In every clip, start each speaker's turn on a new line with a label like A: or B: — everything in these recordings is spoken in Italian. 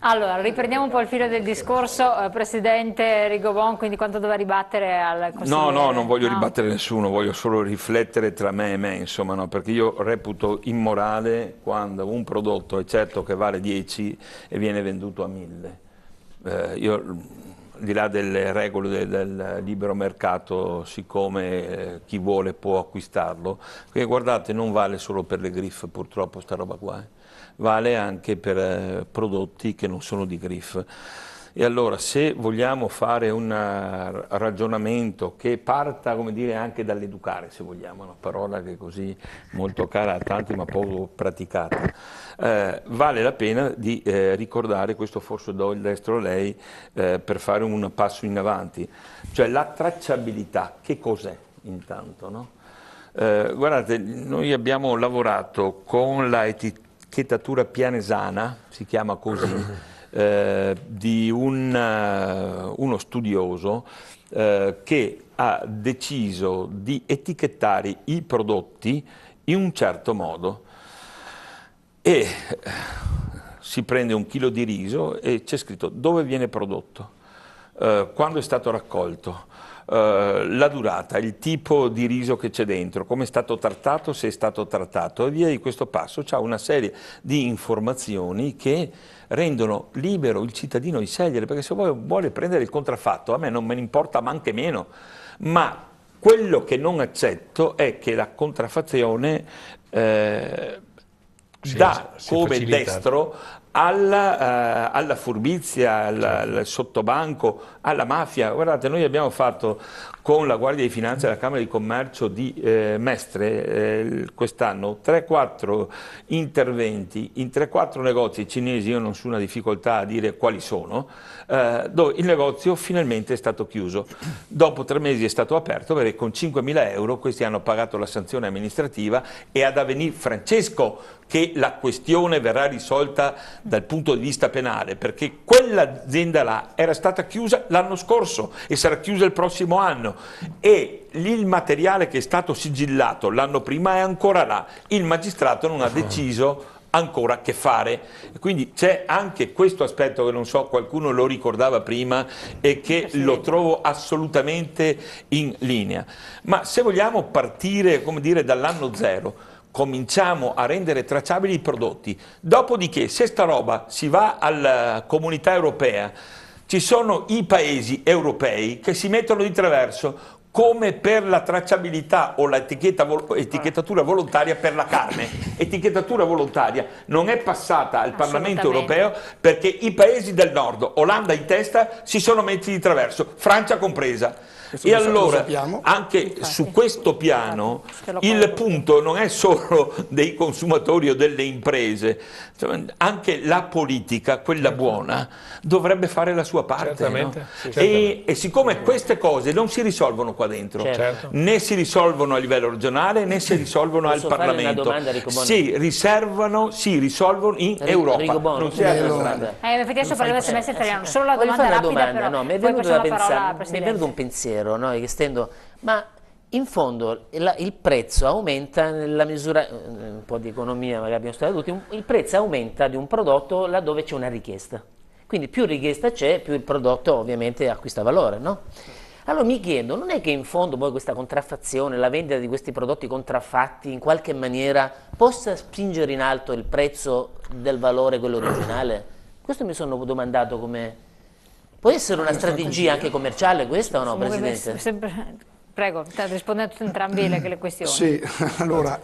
A: Allora, riprendiamo un po' il filo del discorso, Presidente Rigobon, quindi quanto doveva ribattere al consigliere?
B: No, non voglio ribattere nessuno, voglio solo riflettere tra me e me, insomma, no? Perché io reputo immorale quando un prodotto è certo che vale 10 e viene venduto a 1000. Io, al di là delle regole del libero mercato, siccome chi vuole può acquistarlo, perché guardate, non vale solo per le griffe purtroppo sta roba qua, vale anche per prodotti che non sono di griff. E allora, se vogliamo fare un ragionamento che parta, come dire, anche dall'educare, se vogliamo, una parola che è così molto cara a tanti ma poco praticata, vale la pena di ricordare, questo forse do il destro a lei, per fare un passo in avanti, cioè la tracciabilità. Che cos'è intanto, no? Guardate, noi abbiamo lavorato con la etichettatura pianesana, si chiama così, di uno studioso che ha deciso di etichettare i prodotti in un certo modo e si prende un chilo di riso e c'è scritto dove viene prodotto, quando è stato raccolto, la durata, il tipo di riso che c'è dentro, come è stato trattato, se è stato trattato, e via di questo passo c'è una serie di informazioni che rendono libero il cittadino di scegliere, perché se vuole prendere il contraffatto, a me non me ne importa manche meno, ma quello che non accetto è che la contraffazione dà come destro alla furbizia, al sottobanco, alla mafia. Guardate, noi abbiamo fatto con la Guardia di Finanza e la Camera di Commercio di Mestre quest'anno 3-4 interventi in 3-4 negozi cinesi, io non sono una difficoltà a dire quali sono, dove il negozio finalmente è stato chiuso. Dopo 3 mesi è stato aperto perché con 5.000 euro questi hanno pagato la sanzione amministrativa e ad avvenire Francesco che la questione verrà risolta dal punto di vista penale, perché quell'azienda là era stata chiusa l'anno scorso e sarà chiusa il prossimo anno e il materiale che è stato sigillato l'anno prima è ancora là, il magistrato non ha deciso ancora che fare. Quindi c'è anche questo aspetto che non so, qualcuno lo ricordava prima e che lo trovo assolutamente in linea. Ma se vogliamo partire, come dire, dall'anno zero, cominciamo a rendere tracciabili i prodotti, dopodiché se sta roba si va alla comunità europea, ci sono i paesi europei che si mettono di traverso come per la tracciabilità o l'etichettatura volontaria per la carne. Etichettatura volontaria non è passata al Parlamento europeo perché i paesi del nord, Olanda in testa, si sono messi di traverso, Francia compresa. E allora, anche su questo piano, il punto non è solo dei consumatori o delle imprese, anche la politica, quella buona, dovrebbe fare la sua parte. No? E siccome queste cose non si risolvono qua dentro, né si risolvono a livello regionale, né si risolvono al Parlamento, si risolvono in Europa. Non c'è altra strada.
A: Adesso parliamo del semestre italiano, solo la domanda rapida però,
C: no, mi è
A: poi
C: venuto
A: passiamo
C: da
A: la parola al
C: pensare, mi è
A: Presidente.
C: venuto un pensiero, no, che stendo, ma in fondo il prezzo aumenta nella misura, un po' di economia magari abbiamo studiato tutti, il prezzo aumenta di un prodotto laddove c'è una richiesta. Quindi più richiesta c'è, più il prodotto ovviamente acquista valore, no? Allora mi chiedo, non è che in fondo poi questa contraffazione, la vendita di questi prodotti contraffatti in qualche maniera possa spingere in alto il prezzo del valore, quello originale? Questo mi sono domandato come... Può essere una strategia anche commerciale questa o no, Presidente?
A: Prego, rispondendo a entrambe le questioni.
D: Sì, allora,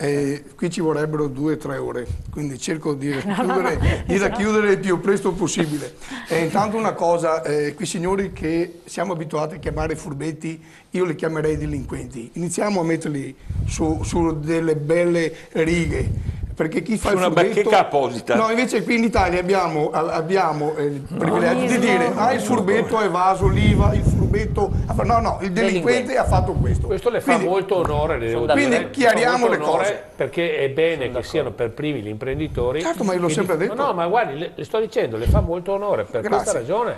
D: qui ci vorrebbero 2 o 3 ore, quindi cerco di racchiudere il più presto possibile. Intanto una cosa, quei signori che siamo abituati a chiamare furbetti, io li chiamerei delinquenti. Iniziamo a metterli su delle belle righe. Perché chi fa il
B: una
D: furbetto,
B: bacheca apposita.
D: No, invece qui in Italia abbiamo il privilegio di dire il furbetto ha evaso l'IVA, il furbetto no, il delinquente ha fatto questo.
E: Questo le fa molto onore, le devo dire.
D: Quindi chiariamo le cose.
E: Perché è bene che siano per primi gli imprenditori.
D: Certo, ma io l'ho sempre detto.
E: No, ma guardi, le sto dicendo, le fa molto onore per questa ragione.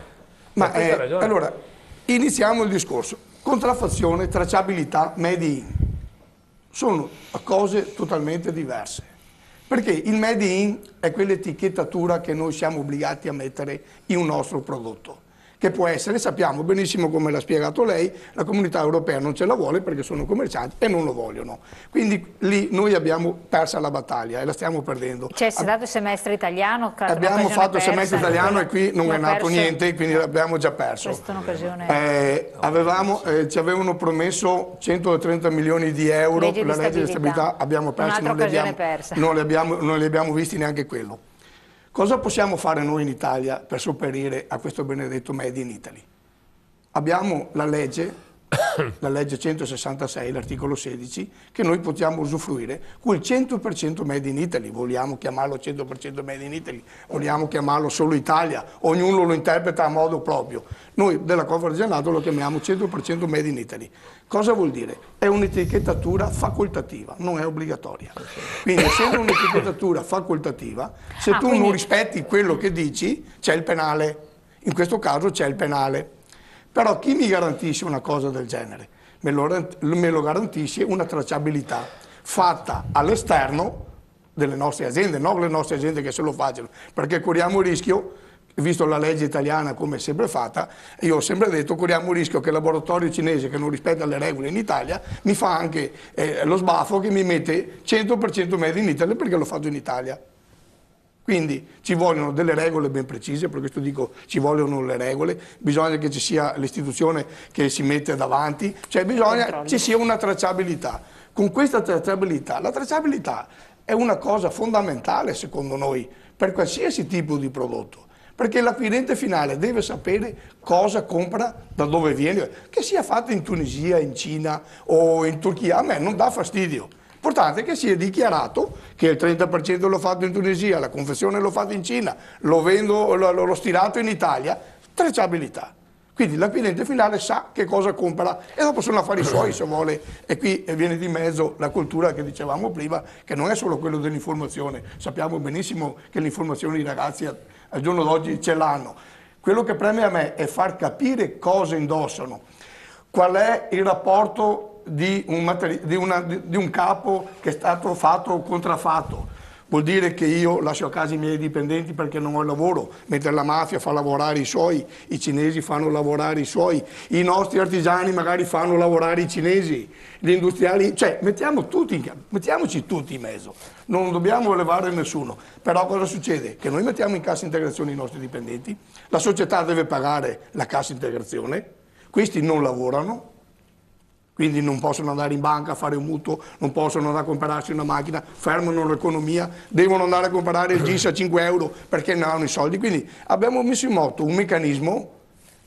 D: Ma allora, iniziamo il discorso. Contraffazione, tracciabilità, made in. Sono cose totalmente diverse. Perché il Made in è quell'etichettatura che noi siamo obbligati a mettere in un nostro prodotto, che può essere, sappiamo benissimo come l'ha spiegato lei, la comunità europea non ce la vuole perché sono commercianti e non lo vogliono. Quindi lì noi abbiamo persa la battaglia e la stiamo perdendo.
A: C'è stato il semestre italiano?
D: Abbiamo fatto il semestre italiano e qui non è nato niente, quindi l'abbiamo già perso.
A: Questa è un'occasione.
D: Ci avevano promesso 130 milioni di euro per la legge di stabilità, abbiamo perso, non li abbiamo visti neanche quello. Cosa possiamo fare noi in Italia per sopperire a questo benedetto Made in Italy? Abbiamo la legge 166, l'articolo 16, che noi possiamo usufruire, quel 100% Made in Italy, vogliamo chiamarlo 100% Made in Italy, vogliamo chiamarlo solo Italia, ognuno lo interpreta a modo proprio. Noi della Confartigianato lo chiamiamo 100% Made in Italy. Cosa vuol dire? È un'etichettatura facoltativa, non è obbligatoria. Quindi essendo un'etichettatura facoltativa, se tu non rispetti quello che dici, c'è il penale. In questo caso c'è il penale. Però chi mi garantisce una cosa del genere? Me lo garantisce una tracciabilità fatta all'esterno delle nostre aziende, non le nostre aziende che se lo facciano, perché corriamo il rischio, visto la legge italiana come è sempre fatta, io ho sempre detto corriamo il rischio che il laboratorio cinese che non rispetta le regole in Italia mi fa anche lo sbaffo che mi mette 100% Made in Italy perché l'ho fatto in Italia. Quindi ci vogliono delle regole ben precise, per questo dico ci vogliono le regole, bisogna che ci sia l'istituzione che si mette davanti, cioè bisogna che ci sia una tracciabilità. Con questa tracciabilità, la tracciabilità è una cosa fondamentale secondo noi per qualsiasi tipo di prodotto, perché l'acquirente finale deve sapere cosa compra, da dove viene, che sia fatto in Tunisia, in Cina o in Turchia, a me non dà fastidio. L'importante è che sia dichiarato che il 30% l'ho fatto in Tunisia, la confezione l'ho fatto in Cina, l'ho stirato in Italia, tracciabilità. Quindi l'acquirente finale sa che cosa compra e dopo sono affari suoi se vuole. E qui viene di mezzo la cultura che dicevamo prima, che non è solo quello dell'informazione. Sappiamo benissimo che l'informazione i ragazzi al giorno d'oggi ce l'hanno. Quello che preme a me è far capire cosa indossano, qual è il rapporto di un capo che è stato fatto o contraffatto. Vuol dire che io lascio a casa i miei dipendenti perché non ho lavoro, mentre la mafia fa lavorare i suoi, i cinesi fanno lavorare i suoi, i nostri artigiani magari fanno lavorare i cinesi, gli industriali, cioè mettiamoci tutti in mezzo, non dobbiamo levare nessuno. Però cosa succede? Che noi mettiamo in cassa integrazione i nostri dipendenti, la società deve pagare la cassa integrazione, questi non lavorano, quindi non possono andare in banca a fare un mutuo, non possono andare a comprarsi una macchina, fermano l'economia, devono andare a comprare il jeans a 5 euro perché non hanno i soldi. Quindi abbiamo messo in moto un meccanismo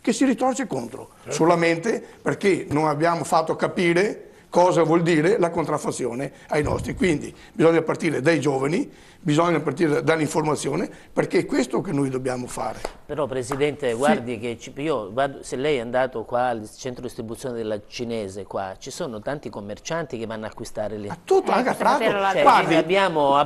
D: che si ritorce contro, solamente perché non abbiamo fatto capire cosa vuol dire la contraffazione ai nostri. Quindi bisogna partire dai giovani, bisogna partire dall'informazione, perché è questo che noi dobbiamo fare.
C: Però Presidente, guardi che se lei è andato qua al centro distribuzione della cinese, qua ci sono tanti commercianti che vanno a acquistare lì.
D: Tutto, anche a Prato.
C: Cioè, abbiamo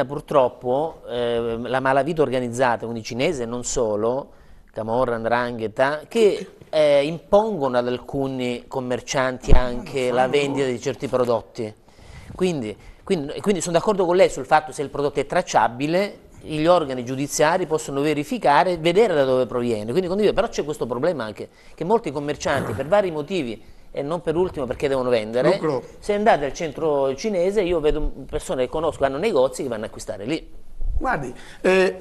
C: purtroppo la malavita organizzata, quindi cinese non solo, Camorra, 'Ndrangheta, che impongono ad alcuni commercianti anche la vendita di certi prodotti. Quindi sono d'accordo con lei sul fatto se il prodotto è tracciabile, gli organi giudiziari possono verificare e vedere da dove proviene. Quindi però c'è questo problema anche, che molti commercianti per vari motivi, e non per ultimo perché devono vendere, se andate al centro cinese io vedo persone che conosco, hanno negozi che vanno a acquistare lì.
D: Guardi,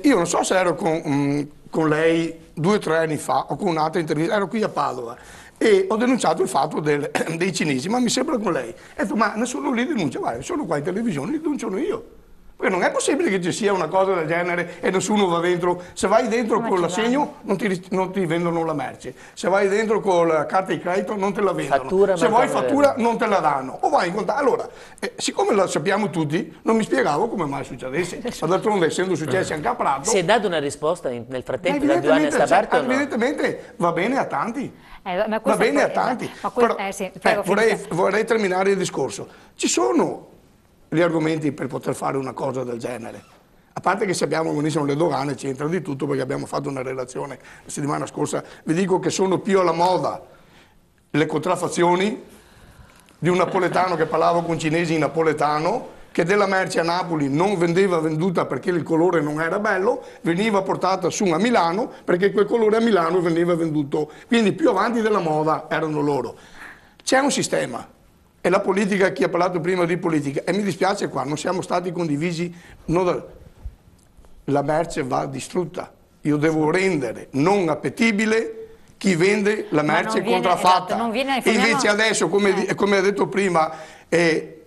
D: io non so se ero con lei 2 o 3 anni fa o con un'altra intervista, ero qui a Padova e ho denunciato il fatto dei cinesi, ma mi sembra con lei. Ho detto, ma nessuno li denuncia, guarda, sono qua in televisione, li denuncio io. Perché non è possibile che ci sia una cosa del genere e nessuno va dentro. Se vai dentro con l'assegno non ti vendono la merce. Se vai dentro con la carta di credito non te la vendono. Se vuoi fattura non te la danno. O vai in contatto. Allora, siccome lo sappiamo tutti, non mi spiegavo come mai succedesse. Ma d'altronde, essendo successi anche a Prato...
C: Si è dato una risposta nel frattempo da 2 anni a sta parte o no?
D: Evidentemente va bene a tanti.
A: Va bene a tanti.
D: Vorrei terminare il discorso. Ci sono gli argomenti per poter fare una cosa del genere. A parte che sappiamo benissimo le dogane, c'entra di tutto perché abbiamo fatto una relazione la settimana scorsa, vi dico che sono più alla moda le contraffazioni di un napoletano che parlava con cinesi in napoletano, che della merce a Napoli non vendeva venduta perché il colore non era bello, veniva portata su a Milano perché quel colore a Milano veniva venduto. Quindi più avanti della moda erano loro. C'è un sistema, e la politica, chi ha parlato prima di politica, e mi dispiace qua, non siamo stati condivisi, la merce va distrutta. Io devo rendere non appetibile chi vende la merce contraffatta.
A: Esatto,
D: invece adesso, come ha detto prima,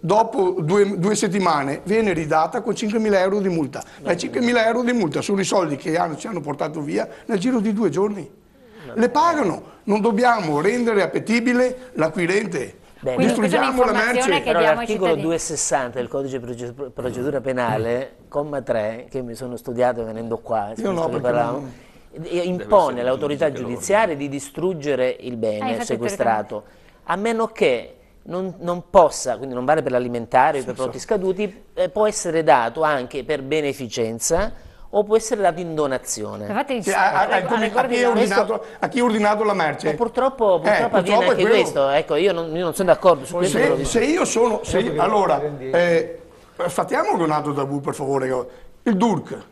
D: dopo due settimane viene ridata con 5.000 euro di multa. Ma 5.000 euro di multa sono i soldi che ci hanno portato via nel giro di 2 giorni. Le pagano, non dobbiamo rendere appetibile l'acquirente. Distruggiamo la merce.
C: Però l'articolo 260 del codice procedura penale, comma 3, che mi sono studiato venendo qua, impone all'autorità giudiziaria di distruggere il bene sequestrato, a meno che non possa, quindi non vale per l'alimentare o per prodotti scaduti, può essere dato anche per beneficenza o può essere dato in donazione.
A: Infatti,
D: a chi ha ordinato la merce?
C: Purtroppo avviene anche questo. Ecco, io non sono d'accordo su questo.
D: Allora, fattiamo un altro tabù, per favore, il DURC.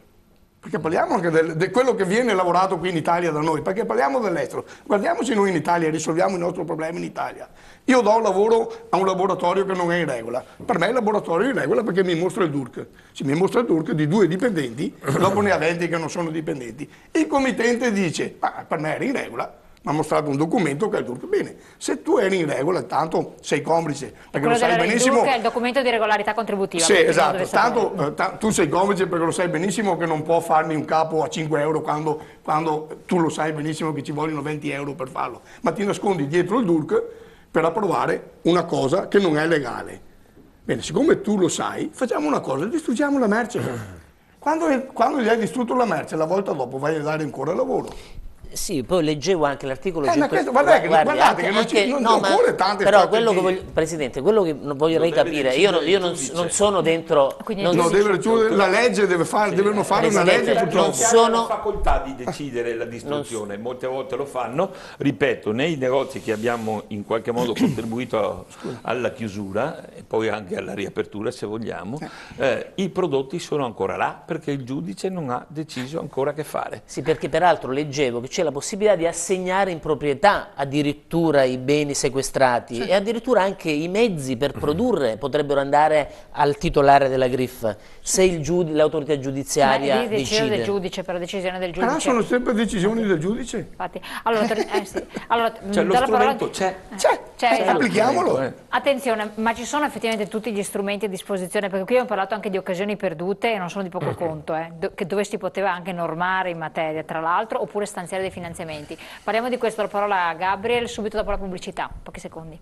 D: Perché parliamo anche di quello che viene lavorato qui in Italia da noi, perché parliamo dell'estero. Guardiamoci noi in Italia e risolviamo i nostri problemi in Italia. Io do lavoro a un laboratorio che non è in regola. Per me il laboratorio è in regola perché mi mostra il DURC. Se mi mostra il DURC di 2 dipendenti, dopo ne ha 20 che non sono dipendenti. Il committente dice, ma per me era in regola. Mi ha mostrato un documento che è il DURC. Bene, se tu eri in regola, tanto sei complice, perché lo sai benissimo.
A: Il DURC è il documento di regolarità contributiva.
D: Sì, esatto, tanto tu sei complice perché lo sai benissimo che non può farmi un capo a 5 euro quando tu lo sai benissimo che ci vogliono 20 euro per farlo. Ma ti nascondi dietro il DURC per approvare una cosa che non è legale. Bene, siccome tu lo sai, facciamo una cosa, distruggiamo la merce. Quando gli hai distrutto la merce, la volta dopo vai a dare ancora lavoro.
C: Sì, poi leggevo anche l'articolo
D: guardate che non occorre tante
C: però quello che Presidente, quello che vorrei capire, io non sono dentro,
D: la legge devono fare una legge,
B: non hanno facoltà di decidere la distruzione, molte volte lo fanno, ripeto, nei negozi che abbiamo in qualche modo contribuito alla chiusura e poi anche alla riapertura se vogliamo, i prodotti sono ancora là perché il giudice non ha deciso ancora che fare.
C: Sì, perché peraltro leggevo che c'è la possibilità di assegnare in proprietà addirittura i beni sequestrati e addirittura anche i mezzi per produrre potrebbero andare al titolare della GRIF se l'autorità giudiziaria decide.
A: Del giudice, per la decisione del giudice.
D: Sono sempre decisioni del giudice.
A: Infatti, allora,
B: lo strumento c'è,
D: applichiamolo.
A: Attenzione, ma ci sono effettivamente tutti gli strumenti a disposizione, perché qui abbiamo parlato anche di occasioni perdute e non sono di poco conto, dove si poteva anche normare in materia, tra l'altro, oppure stanziare dei finanziamenti. Parliamo di questo, la parola a Gabriel, subito dopo la pubblicità, pochi secondi.